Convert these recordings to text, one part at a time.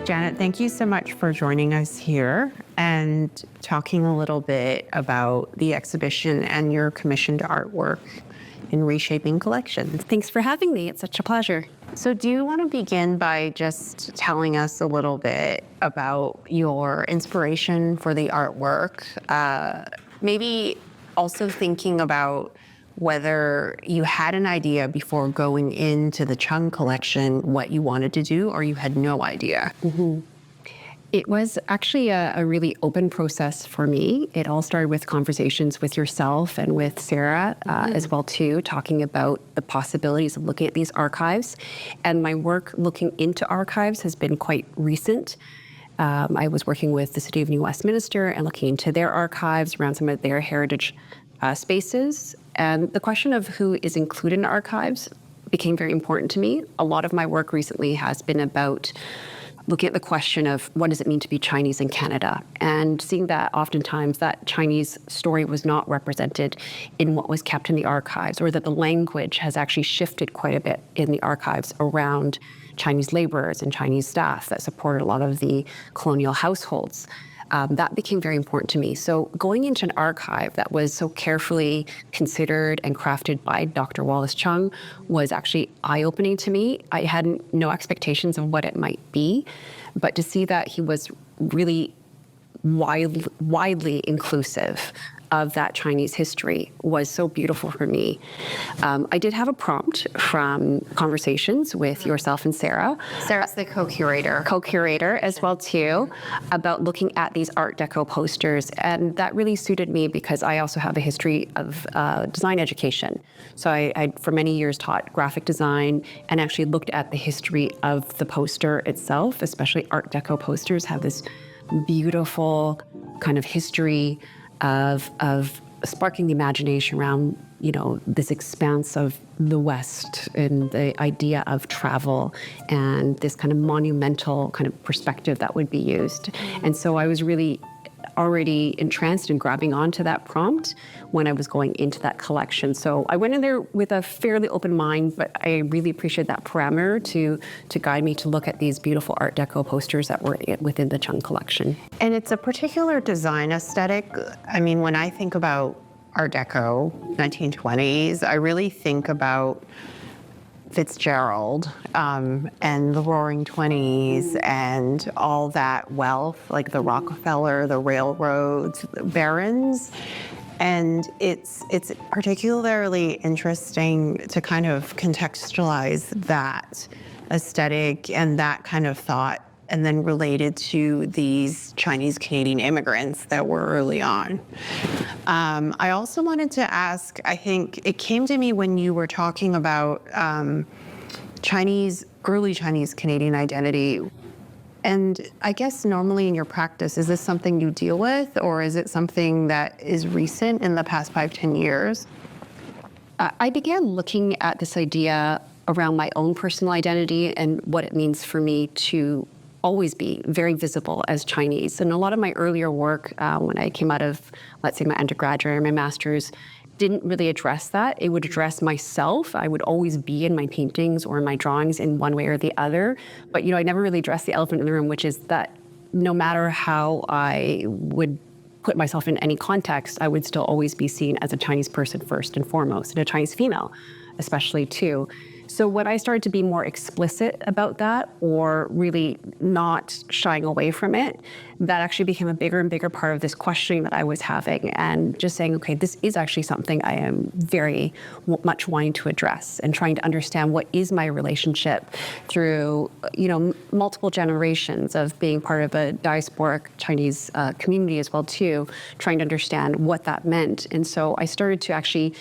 Janet, thank you so much for joining us here and talking a little bit about the exhibition and your commissioned artwork in Reshaping Collections. Thanks for having me. It's such a pleasure. So do you want to begin by just telling us a little bit about your inspiration for the artwork? Maybe also thinking about whether you had an idea before going into the Chung collection what you wanted to do, or you had no idea. It was actually a really open process for me. It all started with conversations with yourself and with Sarah as well too, talking about the possibilities of looking at these archives. And my work looking into archives has been quite recent. I was working with the City of New Westminster and looking into their archives around some of their heritage spaces. And the question of who is included in archives became very important to me. A lot of my work recently has been about looking at the question of what does it mean to be Chinese in Canada, and seeing that oftentimes that Chinese story was not represented in what was kept in the archives, or that the language has actually shifted quite a bit in the archives around Chinese laborers and Chinese staff that supported a lot of the colonial households. That became very important to me. So going into an archive that was so carefully considered and crafted by Dr. Wallace Chung was actually eye-opening to me. I had no expectations of what it might be, but to see that he was really widely inclusive of that Chinese history was so beautiful for me. I did have a prompt from conversations with yourself and Sarah. Sarah's the co-curator. Co-curator as well too, about looking at these Art Deco posters. And that really suited me because I also have a history of design education. So I for many years taught graphic design and actually looked at the history of the poster itself, especially Art Deco posters have this beautiful kind of history of sparking the imagination around, you know, this expanse of the West and the idea of travel and this kind of monumental kind of perspective that would be used. And so I was really already entranced in grabbing onto that prompt when I was going into that collection. So I went in there with a fairly open mind, but I really appreciate that parameter to guide me to look at these beautiful Art Deco posters that were within the Chung collection. And it's a particular design aesthetic. I mean, when I think about Art Deco, 1920s, I really think about Fitzgerald and the Roaring Twenties and all that wealth, like the Rockefeller, the railroads, the barons. And it's particularly interesting to kind of contextualize that aesthetic and that kind of thought, and then related to these Chinese Canadian immigrants that were early on. I also wanted to ask, I think it came to me when you were talking about early Chinese Canadian identity. And I guess normally in your practice, is this something you deal with, or is it something that is recent in the past 5-10 years? I began looking at this idea around my own personal identity and what it means for me to always be very visible as Chinese. And a lot of my earlier work, when I came out of, let's say, my undergraduate or my master's, didn't really address that. It would address myself. I would always be in my paintings or in my drawings in one way or the other. But, you know, I never really addressed the elephant in the room, which is that no matter how I would put myself in any context, I would still always be seen as a Chinese person first and foremost, and a Chinese female, especially too. So when I started to be more explicit about that, or really not shying away from it, that actually became a bigger and bigger part of this questioning that I was having, and just saying, okay, this is actually something I am very much wanting to address, and trying to understand what is my relationship through, you know, multiple generations of being part of a diasporic Chinese community as well too, trying to understand what that meant. And so I started to actually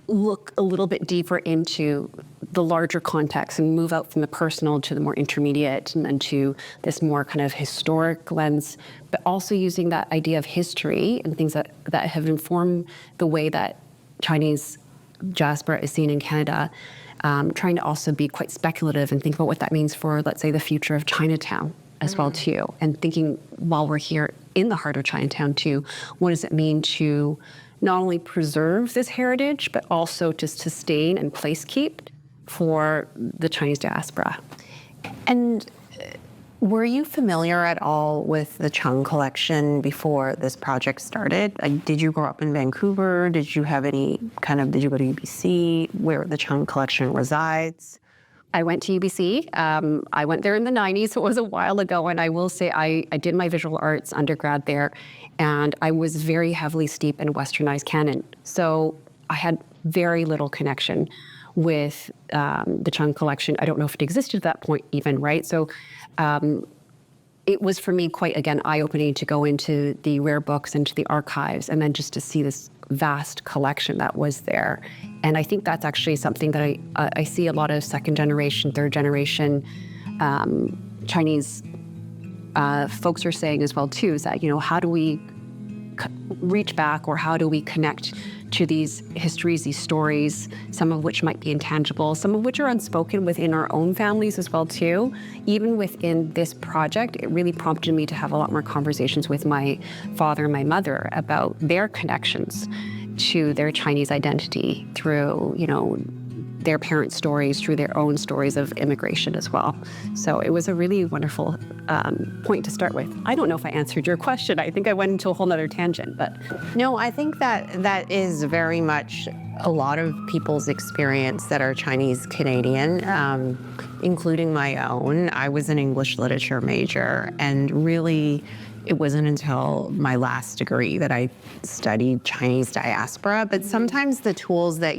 look a little bit deeper into the larger context and move out from the personal to the more intermediate and then to this more kind of historic lens, but also using that idea of history and things that have informed the way that Chinese diaspora is seen in Canada, trying to also be quite speculative and think about what that means for, let's say, the future of Chinatown as well too, and thinking while we're here in the heart of Chinatown too, what does it mean to not only preserve this heritage, but also to sustain and place keep for the Chinese diaspora. And Were you familiar at all with the Chung collection before this project started? Like, did you grow up in Vancouver? Did you have any did you go to UBC where the Chung collection resides? I went to UBC. I went there in the 90s, so it was a while ago. And I will say I did my visual arts undergrad there, and I was very heavily steeped in westernized canon. So I had very little connection with the Chung collection. I don't know if it existed at that point even, right? So it was for me quite, again, eye-opening to go into the rare books, into the archives, and then just to see this vast collection that was there. And I think that's actually something that I see a lot of second generation, third generation Chinese folks are saying as well too, is that, how do we reach back, or how do we connect to these histories, these stories, some of which might be intangible, some of which are unspoken within our own families as well too. Even within this project, it really prompted me to have a lot more conversations with my father and my mother about their connections to their Chinese identity through, their parents' stories, through their own stories of immigration as well. So it was a really wonderful point to start with. I don't know if I answered your question. I think I went into a whole nother tangent, but. No, I think that is very much a lot of people's experience that are Chinese Canadian, including my own. I was an English literature major, and really it wasn't until my last degree that I studied Chinese diaspora. But sometimes the tools that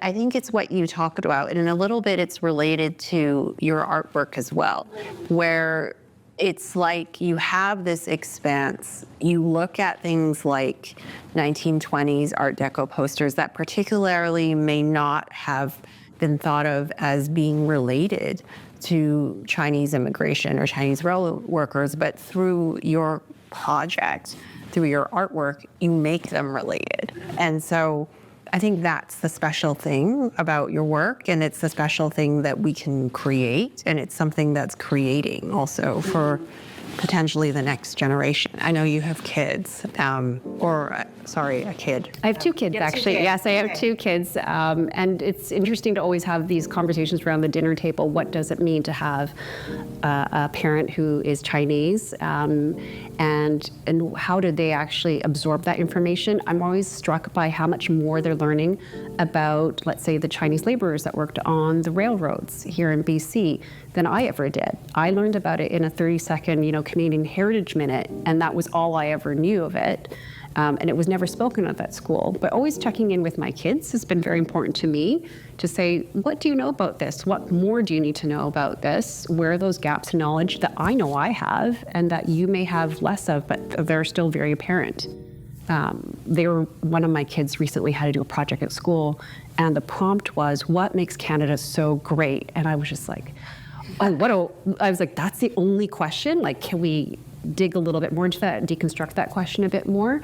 I think it's what you talked about, and in a little bit it's related to your artwork as well, where it's like you have this expanse. You look at things like 1920s Art Deco posters that particularly may not have been thought of as being related to Chinese immigration or Chinese railroad workers, but through your project, through your artwork, you make them related. And so I think that's the special thing about your work, and it's the special thing that we can create, and it's something that's creating also for potentially the next generation. I know you have kids, a kid. I have two kids, actually. Yes, I have two kids. And it's interesting to always have these conversations around the dinner table. What does it mean to have a parent who is Chinese? And how do they actually absorb that information? I'm always struck by how much more they're learning about, let's say, the Chinese laborers that worked on the railroads here in BC than I ever did. I learned about it in a 30-second, Canadian Heritage Minute, and that was all I ever knew of it. And it was never spoken of at school. But always checking in with my kids has been very important to me to say, what do you know about this? What more do you need to know about this? Where are those gaps in knowledge that I know I have and that you may have less of, but they're still very apparent? One of my kids recently had to do a project at school, and the prompt was, what makes Canada so great? And I was just like, I was like, that's the only question? Like, can we dig a little bit more into that and deconstruct that question a bit more?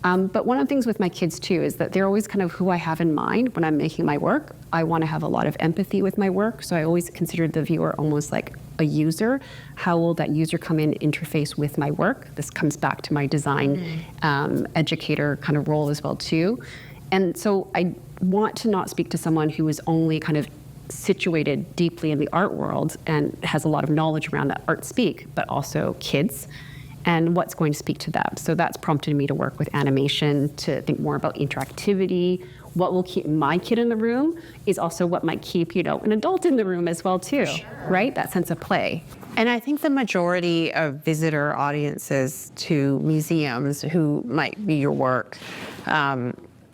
But one of the things with my kids too is that they're always kind of who I have in mind when I'm making my work. I want to have a lot of empathy with my work, so I always consider the viewer almost like a user. How will that user come in and interface with my work? This comes back to my design educator kind of role as well too. And so I want to not speak to someone who is only kind of situated deeply in the art world and has a lot of knowledge around that art speak, but also kids and what's going to speak to them. So that's prompted me to work with animation, to think more about interactivity. What will keep my kid in the room is also what might keep, an adult in the room as well too, right? That sense of play. And I think the majority of visitor audiences to museums who might be your work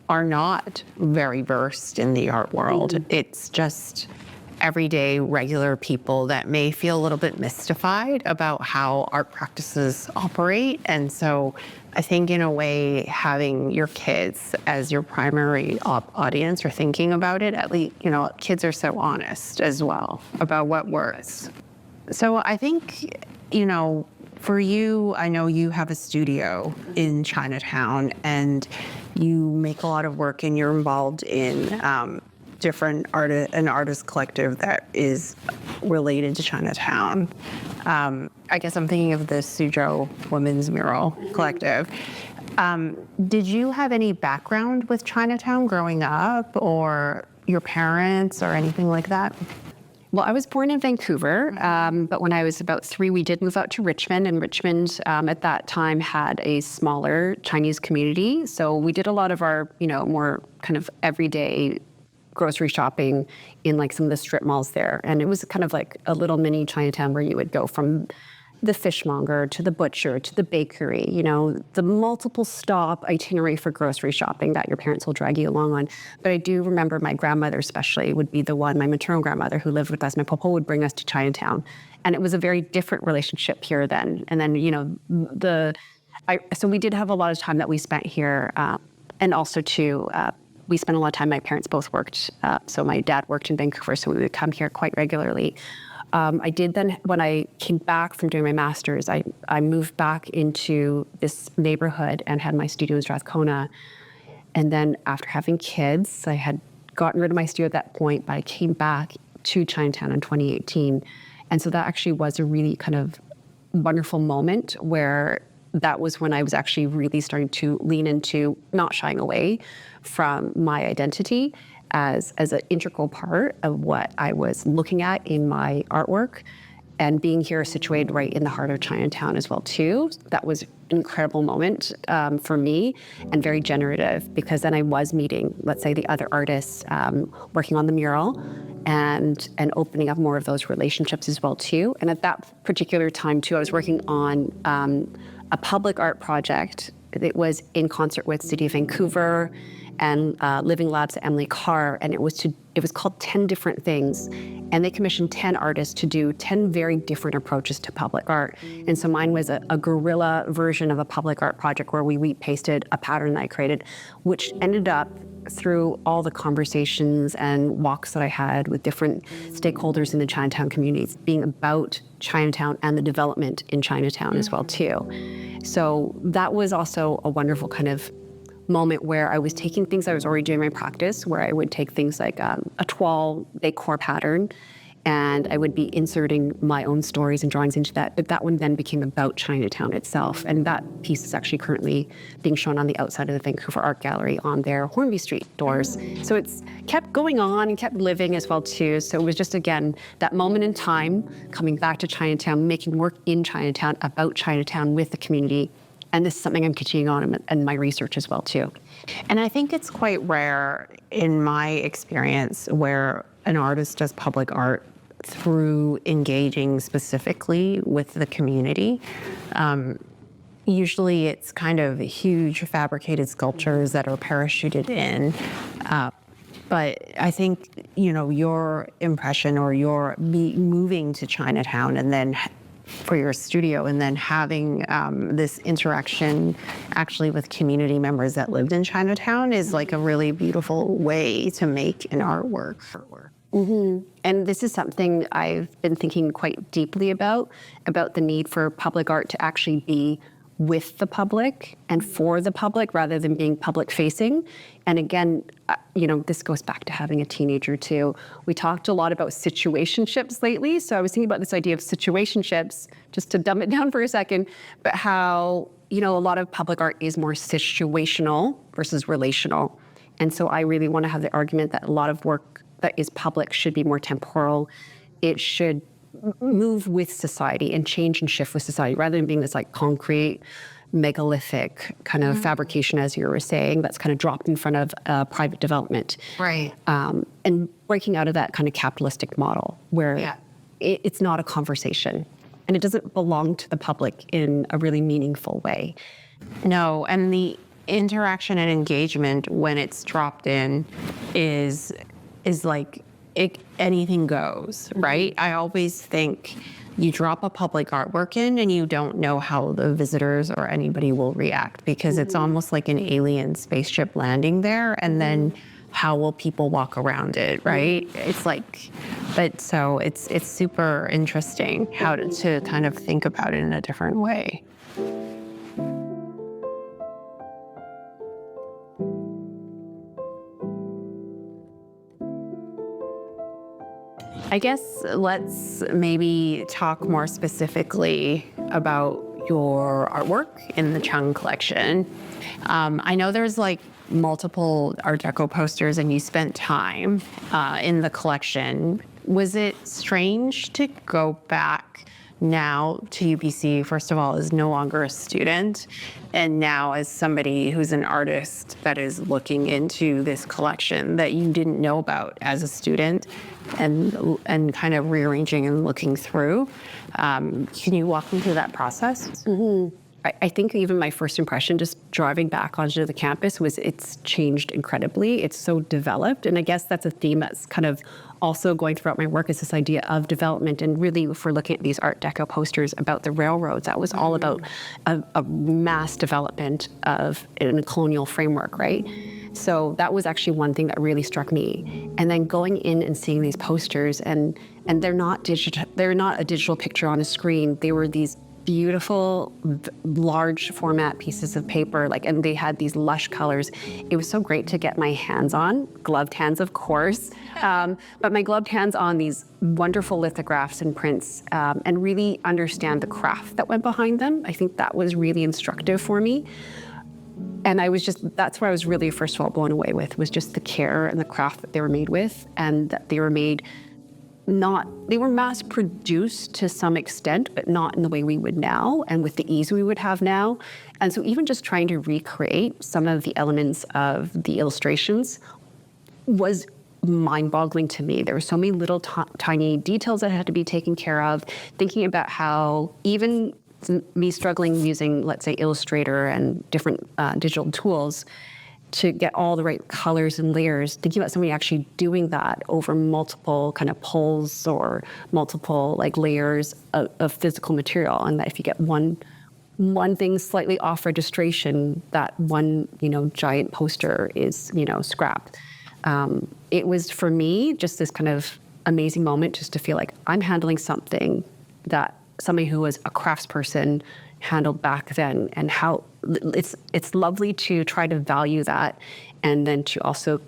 are not very versed in the art world. It's just everyday, regular people that may feel a little bit mystified about how art practices operate. And so I think in a way, having your kids as your primary audience or thinking about it, at least, kids are so honest as well about what works. So I think, for you, I know you have a studio in Chinatown and you make a lot of work and you're involved in an artist collective that is related to Chinatown. I guess I'm thinking of the Suzhou Women's Mural Collective. Did you have any background with Chinatown growing up, or your parents or anything like that? Well, I was born in Vancouver, but when I was about 3, we did move out to Richmond, and Richmond at that time had a smaller Chinese community. So we did a lot of our, more kind of everyday grocery shopping in like some of the strip malls there. And it was kind of like a little mini Chinatown where you would go from the fishmonger to the butcher to the bakery, the multiple stop itinerary for grocery shopping that your parents will drag you along on. But I do remember my grandmother especially would be the one, my maternal grandmother who lived with us, my papa would bring us to Chinatown. And it was a very different relationship here then. And then, so we did have a lot of time that we spent here. And also too, we spent a lot of time, my parents both worked. So my dad worked in Vancouver, so we would come here quite regularly. I did then, when I came back from doing my master's, I moved back into this neighborhood and had my studio in Strathcona. And then after having kids, I had gotten rid of my studio at that point, but I came back to Chinatown in 2018. And so that actually was a really kind of wonderful moment where that was when I was actually really starting to lean into not shying away from my identity as an integral part of what I was looking at in my artwork, and being here situated right in the heart of Chinatown as well too. That was an incredible moment for me, and very generative, because then I was meeting, let's say, the other artists working on the mural and opening up more of those relationships as well too. And at that particular time too, I was working on a public art project. It was in concert with City of Vancouver and Living Labs at Emily Carr, and it was called 10 Different Things, and they commissioned 10 artists to do 10 very different approaches to public art. And so mine was a guerrilla version of a public art project where we pasted a pattern that I created, which ended up, through all the conversations and walks that I had with different stakeholders in the Chinatown communities, being about Chinatown and the development in Chinatown as well too. So that was also a wonderful kind of moment where I was taking things I was already doing in my practice, where I would take things like a toile decor pattern, and I would be inserting my own stories and drawings into that. But that one then became about Chinatown itself. And that piece is actually currently being shown on the outside of the Vancouver Art Gallery on their Hornby Street doors. So it's kept going on and kept living as well too. So it was just, again, that moment in time, coming back to Chinatown, making work in Chinatown, about Chinatown with the community. And this is something I'm continuing on in my research as well too. And I think it's quite rare in my experience where an artist does public art through engaging specifically with the community. Usually it's kind of huge fabricated sculptures that are parachuted in. But I think, your impression, or your moving to Chinatown and then for your studio, and then having this interaction actually with community members that lived in Chinatown is like a really beautiful way to make an artwork. Mm-hmm. And this is something I've been thinking quite deeply about the need for public art to actually be with the public and for the public rather than being public facing. And again, this goes back to having a teenager too. We talked a lot about situationships lately. So I was thinking about this idea of situationships, just to dumb it down for a second, but how, a lot of public art is more situational versus relational. And so I really want to have the argument that a lot of work that is public should be more temporal. It should move with society and change and shift with society, rather than being this like concrete, megalithic kind of fabrication, as you were saying, that's kind of dropped in front of private development. Right. And breaking out of that kind of capitalistic model where it's not a conversation and it doesn't belong to the public in a really meaningful way. No, and the interaction and engagement when it's dropped in is like anything goes, right? I always think you drop a public artwork in and you don't know how the visitors or anybody will react, because it's almost like an alien spaceship landing there, and then how will people walk around it, right? It's like, but so it's super interesting how to kind of think about it in a different way. I guess let's maybe talk more specifically about your artwork in the Chung collection. I know there's like multiple Art Deco posters, and you spent time in the collection Was it strange to go back now to UBC, first of all, as no longer a student, and now as somebody who's an artist that is looking into this collection that you didn't know about as a student, and kind of rearranging and looking through? Can you walk me through that process? I think even my first impression, just driving back onto the campus, was it's changed incredibly. It's so developed. And I guess that's a theme that's kind of also going throughout my work, is this idea of development. And really, if we're looking at these Art Deco posters about the railroads, that was all about a mass development of in a colonial framework, right? So that was actually one thing that really struck me. And then going in and seeing these posters, and they're not a digital picture on a screen. They were these beautiful, large format pieces of paper, and they had these lush colors. It was so great to get my hands on, gloved hands, of course, but my gloved hands on these wonderful lithographs and prints, and really understand the craft that went behind them. I think that was really instructive for me. And that's where I was really, first of all, blown away with, was just the care and the craft that they were made with, and that they were made they were mass produced to some extent, but not in the way we would now and with the ease we would have now. And so even just trying to recreate some of the elements of the illustrations was mind-boggling to me. There were so many little tiny details that had to be taken care of, thinking about how even me struggling using, let's say, Illustrator and different digital tools to get all the right colors and layers, thinking about somebody actually doing that over multiple kind of pulls or multiple layers of physical material, and that if you get one thing slightly off registration, that one giant poster is scrapped. It was, for me, just this kind of amazing moment, just to feel like I'm handling something that somebody who was a craftsperson handled back then, and how it's lovely to try to value that, and then to also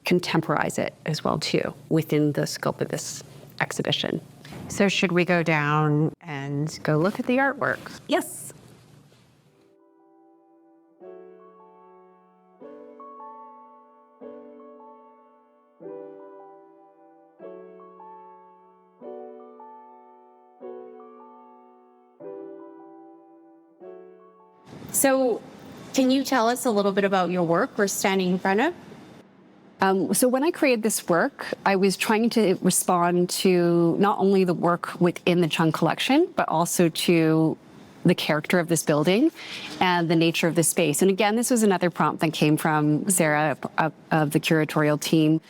contemporize it as well too within the scope of this exhibition. So should we go down and go look at the artwork? Yes. So can you tell us a little bit about your work we're standing in front of? So when I created this work, I was trying to respond to not only the work within the Chung collection, but also to the character of this building and the nature of the space. And again, this was another prompt that came from Sarah of the curatorial team,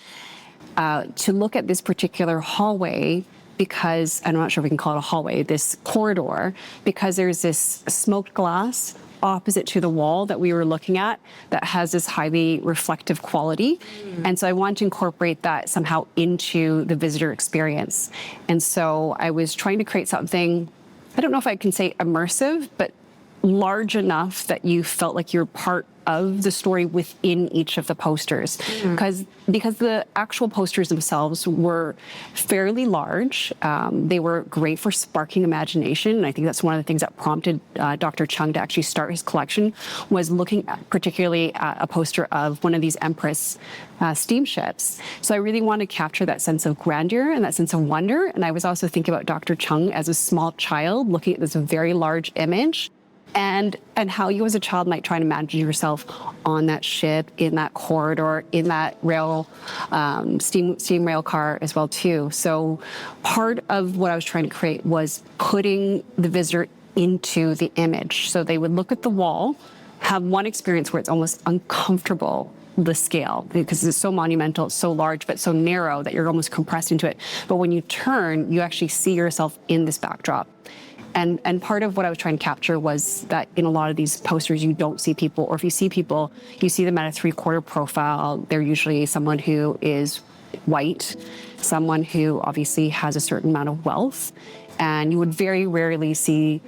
to look at this particular hallway, because I'm not sure if we can call it a hallway, this corridor, because there's this smoked glass opposite to the wall that we were looking at that has this highly reflective quality. And so I wanted to incorporate that somehow into the visitor experience. And so I was trying to create something, I don't know if I can say immersive, but large enough that you felt like you're part of the story within each of the posters. Because the actual posters themselves were fairly large. They were great for sparking imagination. And I think that's one of the things that prompted Dr. Chung to actually start his collection, was looking particularly at a poster of one of these Empress steamships. So I really wanted to capture that sense of grandeur and that sense of wonder. And I was also thinking about Dr. Chung as a small child looking at this very large image, and how you as a child might try to imagine yourself on that ship, in that corridor, in that rail, steam rail car as well too. So part of what I was trying to create was putting the visitor into the image. So they would look at the wall, have one experience where it's almost uncomfortable, the scale, because it's so monumental, it's so large, but so narrow that you're almost compressed into it. But when you turn, you actually see yourself in this backdrop. And part of what I was trying to capture was that in a lot of these posters, you don't see people, or if you see people, you see them at a 3/4 profile. They're usually someone who is white, someone who obviously has a certain amount of wealth, and you would very rarely see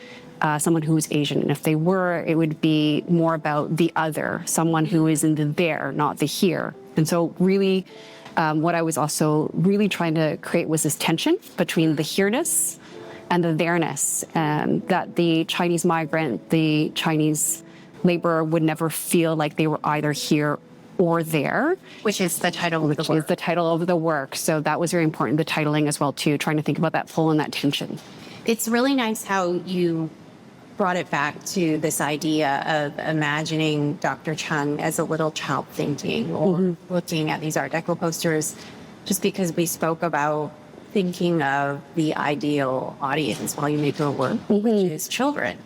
someone who is Asian. And if they were, it would be more about the other, someone who is in the there, not the here. And so really, what I was also really trying to create was this tension between the here-ness and the there-ness, and that the Chinese migrant, the Chinese laborer would never feel like they were either here or there. Which is the title of the Which work. is the title of the work. So that was very important, the titling as well too, trying to think about that pull and that tension. It's really nice how you brought it back to this idea of imagining Dr. Chung as a little child thinking or looking at these Art Deco posters, just because we spoke about thinking of the ideal audience while you make your work, which is children,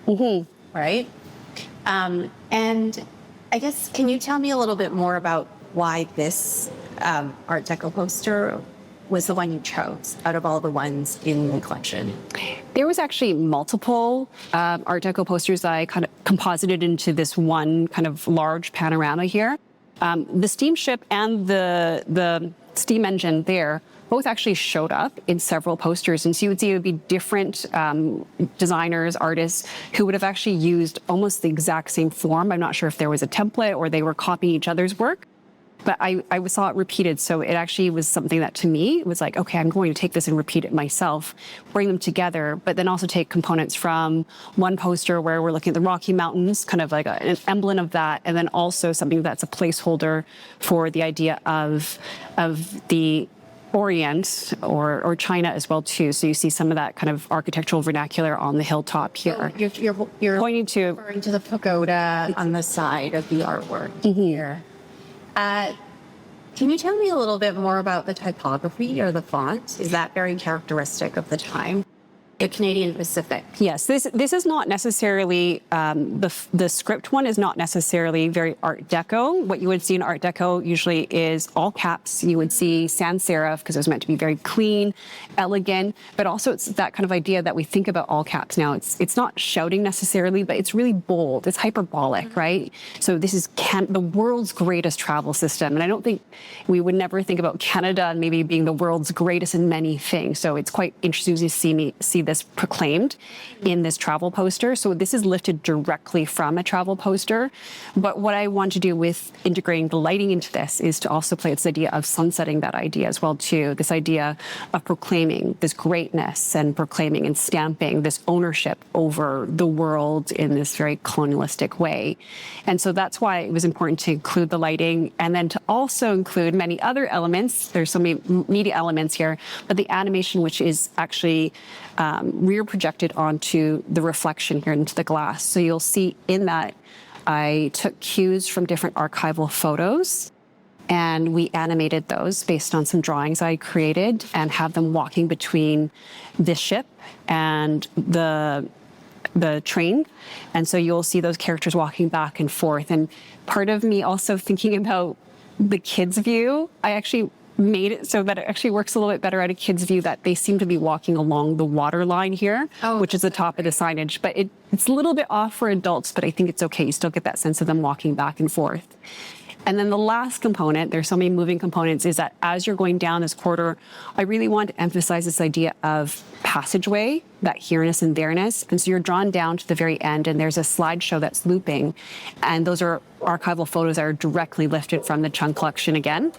right? And I guess, can you tell me a little bit more about why this Art Deco poster was the one you chose out of all the ones in the collection? There was actually multiple Art Deco posters that I kind of composited into this one kind of large panorama here. The steamship and the steam engine there both actually showed up in several posters. And so you would see it would be different designers, artists who would have actually used almost the exact same form. I'm not sure if there was a template or they were copying each other's work. But I saw it repeated, so it actually was something that to me was like, okay, I'm going to take this and repeat it myself, bring them together, but then also take components from one poster where we're looking at the Rocky Mountains, kind of like an emblem of that, and then also something that's a placeholder for the idea of the Orient or China as well too. So you see some of that kind of architectural vernacular on the hilltop here. You're Pointing to referring to the pagoda on the side of the artwork here. Can you tell me a little bit more about the typography or the font? Is that very characteristic of the time? The Canadian Pacific. Yes, this is not necessarily, the script one is not necessarily very Art Deco. What you would see in Art Deco usually is all caps. You would see sans serif because it was meant to be very clean, elegant, but also it's that kind of idea that we think about all caps now. It's not shouting necessarily, but it's really bold. It's hyperbolic, right? So this is the world's greatest travel system. And I don't think we would never think about Canada maybe being the world's greatest in many things. So it's quite interesting to see this proclaimed in this travel poster. So this is lifted directly from a travel poster. But what I want to do with integrating the lighting into this is to also play this idea of sunsetting that idea as well too. This idea of proclaiming this greatness and proclaiming and stamping this ownership over the world in this very colonialistic way. And so that's why it was important to include the lighting and then to also include many other elements. There's so many media elements here, but the animation, which is actually rear projected onto the reflection here into the glass. So you'll see in that I took cues from different archival photos and we animated those based on some drawings I created and have them walking between the ship and the train. And so you'll see those characters walking back and forth. And part of me also thinking about the kids' view, I actually made it so that it actually works a little bit better at a kid's view that they seem to be walking along the water line here, which is the top of the signage. But it's a little bit off for adults, but I think it's okay. You still get that sense of them walking back and forth. And then the last component, there's so many moving components, is that as you're going down this corridor, I really want to emphasize this idea of passageway, that here-ness and there-ness. And so you're drawn down to the very end and there's a slideshow that's looping. And those are archival photos that are directly lifted from the Chung collection again.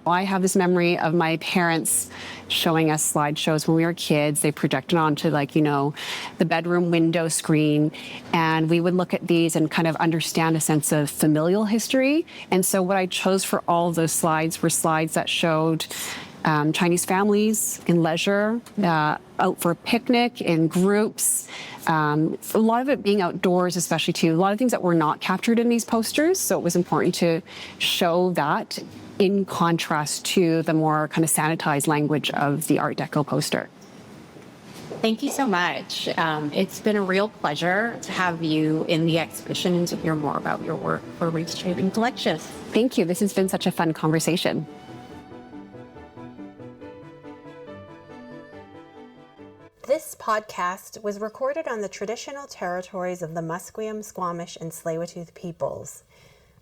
I have this memory of my parents showing us slideshows when we were kids. They projected onto the bedroom window screen. And we would look at these and kind of understand a sense of familial history. And so what I chose for all of those slides were slides that showed Chinese families in leisure, out for a picnic in groups. A lot of it being outdoors, especially too. A lot of things that were not captured in these posters. So it was important to show that in contrast to the more kind of sanitized language of the Art Deco poster. Thank you so much. It's been a real pleasure to have you in the exhibition and to hear more about your work for Reshaping Collections. Thank you. This has been such a fun conversation. This podcast was recorded on the traditional territories of the Musqueam, Squamish, and Tsleil-Waututh peoples.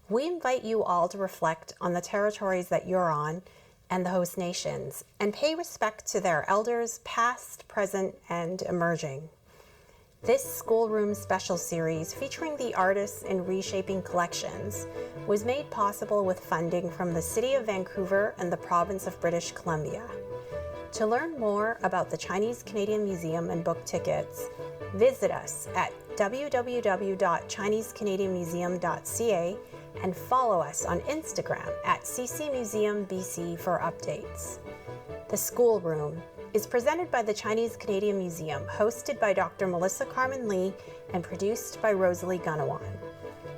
We invite you all to reflect on the territories that you're on and the host nations, and pay respect to their elders, past, present, and emerging. This Schoolroom Special Series, featuring the artists in Reshaping Collections, was made possible with funding from the City of Vancouver and the Province of British Columbia. To learn more about the Chinese Canadian Museum and book tickets, visit us at www.chinesecanadianmuseum.ca and follow us on Instagram at ccmuseumbc for updates. The Schoolroom is presented by the Chinese Canadian Museum, hosted by Dr. Melissa Carmen Lee, and produced by Rosalie Gunawan.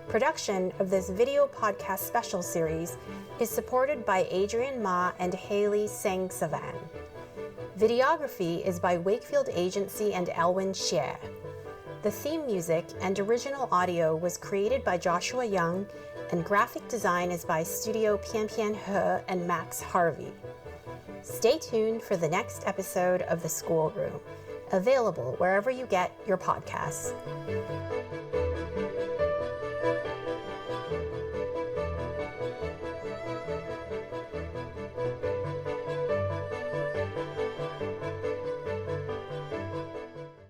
Production of this video podcast special series is supported by Adrian Ma and Haley Sang-Savan. Videography is by Wakefield Agency and Elwin Xie. The theme music and original audio was created by Joshua Young, and graphic design is by Studio Pian Pian He and Max Harvey. Stay tuned for the next episode of The Schoolroom, available wherever you get your podcasts.